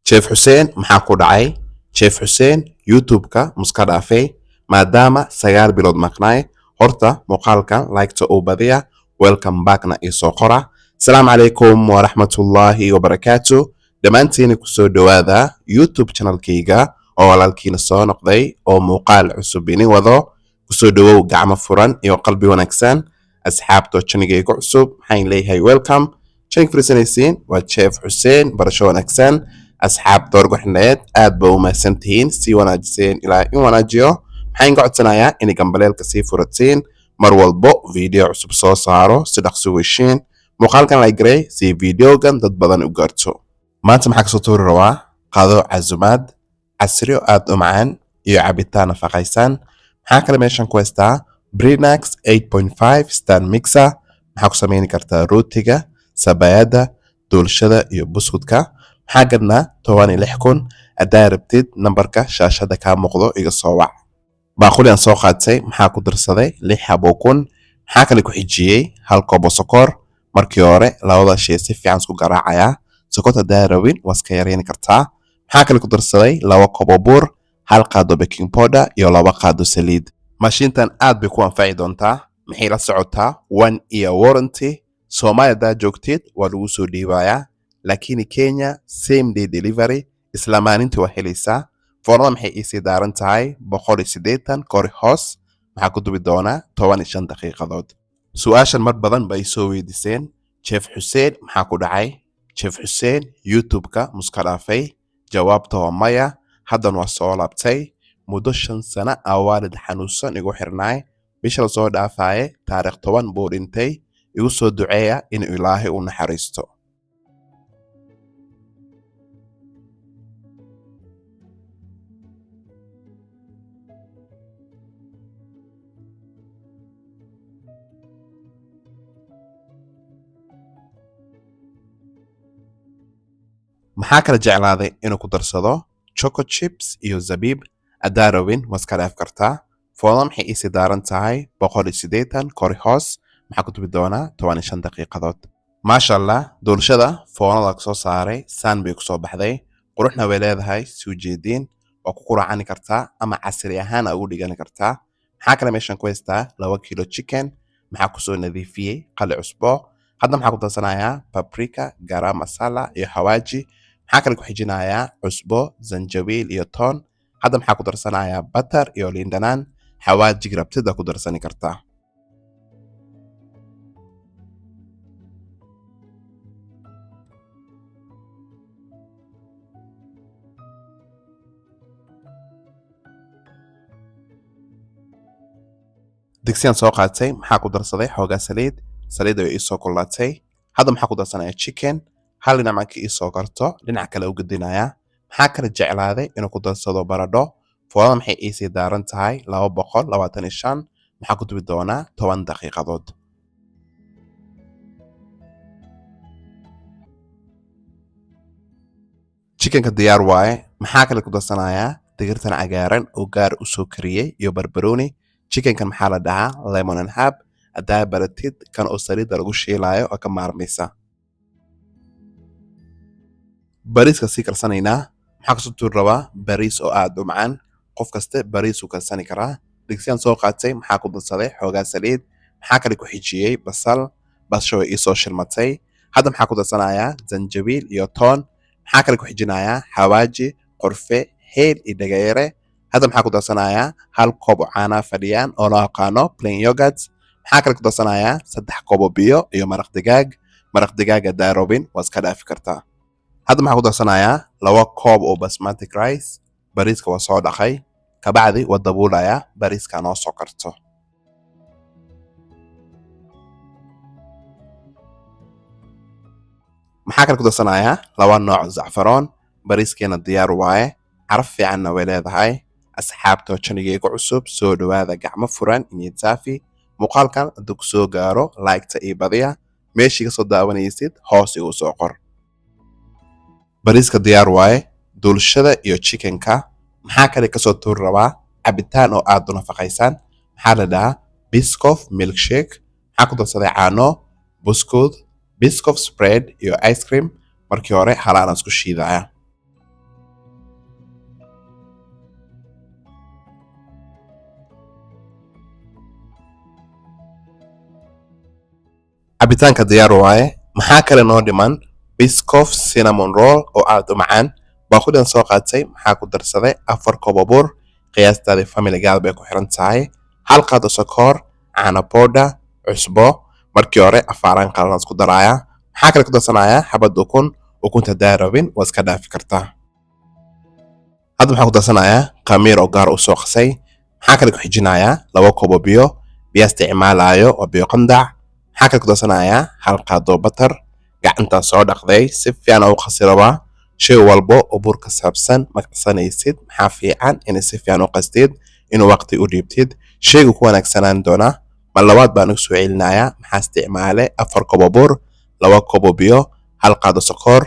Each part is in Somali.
Chef Hussein maxaa ku dhacay? Chef Hussein YouTube-ka muska dhaafay maadaama 9 bilood maqnaay. Horta muuqaalkan like-ta oo badiya. Welcome back-na isoo qora. Asalaamu calaykum waraxmatullaahi wabarakaatuh. Dhammaantiin ku soo dhawaada YouTube channel-kayga oo walaalkiina soo noqday oo muuqaal cusub ini wado. Ku soo dhawow gacmo furan iyo qalbi wanaagsan. Asxaabta channel-kayga cusub waxaan leeyahay welcome. Channel fariisanaysiin waa Chef Hussein barasho wanaagsan. أصحاب دور قحنات آد بوما سنتين سي وناجسين إلى إن وناجيو حين قعدتنايا إني قنبليل كسي فرتين مروال بو فيديو عصب صو صارو صدق سويشين مقال كان لايقري سي فيديو كان ضد بدن وقارتو ما تمحك سطور روا قادو عزوماد عسريو آد أمعان إيو عبيتانا فقايسان محاكا لميشان كويستا بريناكس 8.5 ستان ميكسا محاكو سميني كارتا روتيغا سبايادا دولشدا إيو بسودكا حاجنا تواني لحكون أداربتد نمبركا شاشة كا مقضو إيجا صواع باقولي أن صوقاتي محاكو درسادي ليحا بوكون محاكا لكو حجيي هل كوبو سكور مركيوري لاوضا شي سيفي عن سكو قراعايا سكوتا داروين واسكيارين كرتا محاكا لكو درسادي لاوا كوبو بور هل قادو بيكين بودا يو لاوا قادو سليد ماشينتان آد بيكوان فايدونتا محيلا سعوتا 1 year warranty سومايا دا جوكتيد والوسو ديوايا لكن كينيا same day delivery إسلامانينتي وحيليسا فورنا محي إيسي دارنتاي بقولي سيديتان كوري هوس محا كدو بدونا 15 دقيقة دود سؤاشا مربضان بايسوي ديسين شيف حسين محا كودعاي شيف حسين يوتيوبكا مسكرافي جوابتو مايا حدا نوصو لابتاي مدوشن سنة أوالد حنوسان إيقو حرناي بيشل صور دافاي تاريخ طوان بورينتي إيقو سو دعايا إن إلهي ونحريستو maxaa kala jeclaaday inuu ku darsado choco chips iyo zabiib adaarowin waska dhaaf kartaa foodan waxay isi daaran tahay 180 kori hoos maxaa ku dubi doonaa 15 daqiiqadood maasha allah doolshada foonada ka soo saaray saan bay ku soo baxday quruxna way leedahay soo jeedin oo ku quraacani kartaa ama casri ahaan ugu dhigan kartaa maxaa kale meeshan ku haystaa 2 kilo chicken maxaa ku soo nadiifiyay qali cusbo hadda maxaa ku darsanayaa paprika garam masala iyo hawaaji maxaa kale ku xijinayaa cusbo zanjabiil iyo toon hadda maxaa ku darsanayaa butter iyo liin dhanaan xawaaji rabtida ku darsani kartaa digsiyan soo qaatay maxaa ku darsaday xoogaa saliid ay isoo kullatay hadda maxaa ku darsanayaa chicken hal dhinac markii isoo karto dhinac kale u gudinaya maxaa kale jeclaaday inuu ku darsado baradho foodada maxay iisii daaran tahay 225 maxaa ku dubi doonaa 10 daqiiqadood chickenka diyaar waaye maxaa kale ku darsanayaa digirtan cagaaran oo gaar u soo kariyey iyo barbarooni chickenkan maxaa la dhahaa lemon and herb adaa baratid kan oo saliidda lagu shiilaayo oo ka maarmaysa bariiska sii karsanaynaa maxaa kasoo tuur rabaa bariis oo aad u macaan qof kaste bariis uu karsani karaa digsiyan soo qaatay maxaa ku darsaday xoogaa saliid maxaa kale ku xijiyey basasho way isoo shilmatay hadda maxaa ku darsanayaa zanjabiil iyo toon maxaa kale ku xijinayaa xawaaji qorfe heel iyo dhagayare hadda maxaa ku darsanayaa hal koob oo caanaa fadhiyaan oo loo yaqaano plain yogurt maxaa kale ku darsanayaa 3 koob oo biyo iyo maraq digaaga daarobin waa iska dhaafi kartaa hadda maxaa ku darsanayaa 2 koob oo basmati rice bariiska waa soo dhaqay kabacdi waa dabuulayaa bariiska noo soo karto maxaa kale ku darsanayaa 2 nooc zacfaroon bariiskeena diyaar waaye caraf fiicanna way leedahay asxaabta channel-kayga cusub soo dhawaada gacmo furan iyo saafi muuqaalkan hadduu ku soo gaaro like-ta iyo badiya meeshii ka soo daawanaysid hoos igu soo qor bariiska diyaar waaye doolshada iyo chickenka maxaa kale kasoo tuuri rabaa cabitaan oo aad u nafaqaysan maxaa la dhahaa biscoff milkshake maxaa ku darsaday caano buskud biscoff spread iyo ice cream markii hore halaan isku shiidaya cabitaanka diyaar waaye. maxaa kale noo dhiman Biscoff cinnamon roll oo aad u macaan. baaquligan soo qaatay maxaa ku darsaday 4 koob oo bur, qiyaastaada family-gaada bay ku xiran tahay, 1 qaado sokor, caano powder, cusbo. markii hore afaaraan qalan isku daraaya. maxaa kale ku darsanayaa xabad ukun, ukunta hadaa rabin waa iska dhaafi kartaa. hadda maxaa ku darsanayaa khamiir oo gaar u soo qasay. maxaa kale ku xijinayaa 2 koob oo biyo, biyo isticmaalayo oo biyo qandac. maxaa kale ku darsanayaa 1 qaado butter, gacanta soo dhaqday si fiican u qasiraba. shay walbo oo bur ka saabsan ma qasanaysid, maxaa fiican in si fiican u qastid, inuu waqti u dhiibtid, shaygu ku wanaagsanaan doona. mar labaad baan ugu soo celinayaa. maxaa isticmaalay 4 koob oo bur, 2 koob oo biyo, 1 qaado sokor,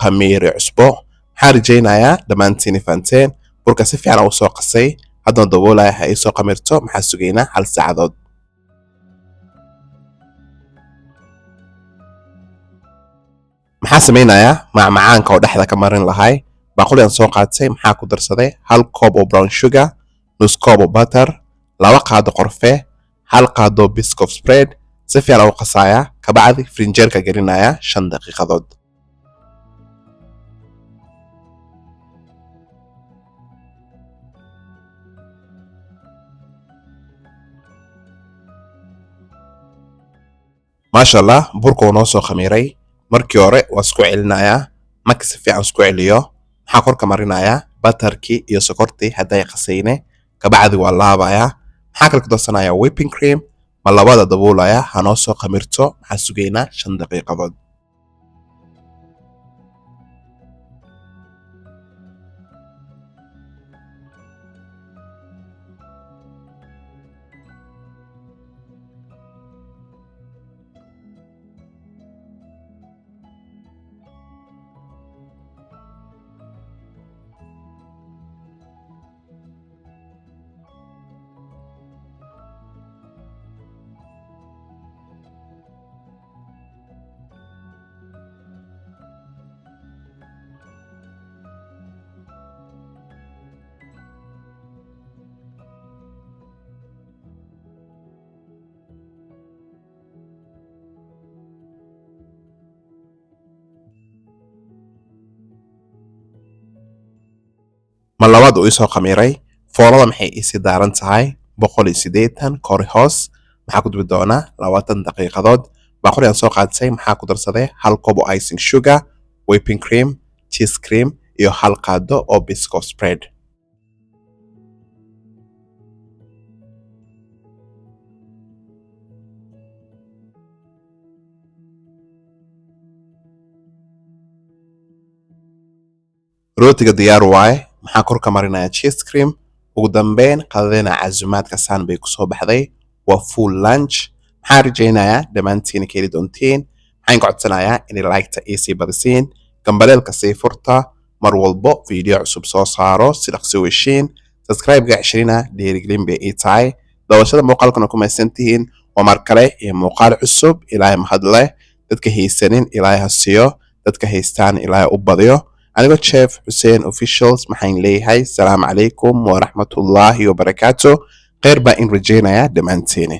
khamiir iyo cusbo. maxaa rajaynayaa dhammaantiin fahanteen. burka si fiican u soo qasay. haddana daboolaya ha soo qamirto. maxaa sugaynaa 1 saacadood. maxaa samaynayaa macmacaanka oo dhexda ka marin lahay. baaquligan soo qaatay maxaa ku darsaday 1 koob oo brown sugar, nus koob oo butter, 2 qaado qorfe, 1 qaado Biscoff spread. si fiican u qasaaya. kabacdi frinjeerka gelinaya 5 daqiiqadood. maasha allah burka uu noo soo khamiiray. markii hore waa isku celinayaa. marka si fiican isku celiyo maxaa korka marinayaa butterkii iyo sokortii hadday qasayne. kabacdi waa laabayaa. maxaa kale ku darsanayaa whipping cream. ma labada daboolaya ha noo soo khamirto. maxaa sugaynaa 5 daqiiqadood. ma labaad uu isoo khamiiray. foolada maxay isi daaran tahay 180 kor hoos. maxaa ku dubi doonaa 20 daqiiqadood. baaquligan soo qaatay maxaa ku darsaday 1 koob oo icing sugar, whipping cream, cheese cream iyo 1 qaado oo Biscoff spread. rootiga diyaar waaye. maxaa korka marinaya cheese cream. ugu dambeyn qadadina casumaadka saan bay kusoo baxday. waa full lunch. maxaa rajaynayaa dhammaantiin ka heli doontiin. maxaan codsanayaa inay like-ta sii badisiin, gambaleelka sii furta, mar walbo video cusub soo saaro si dhaqsi u heshiin. subscribe-ga 20 dhiirigelin bay ii tahay. daawashada muuqaalkana ku mahadsantihiin. waa mar kale iyo muuqaal cusub. ilaahay mahad leh. dadka haysanin ilaahay ha siiyo, dadka haystaan ilaahay u badiyo. anigoo Chef Hussein Officials maxaan leeyahay salaamu calaykum waraxmatullaahi wabarakaatu. khayr baa in rajaynaya dhammaantiin.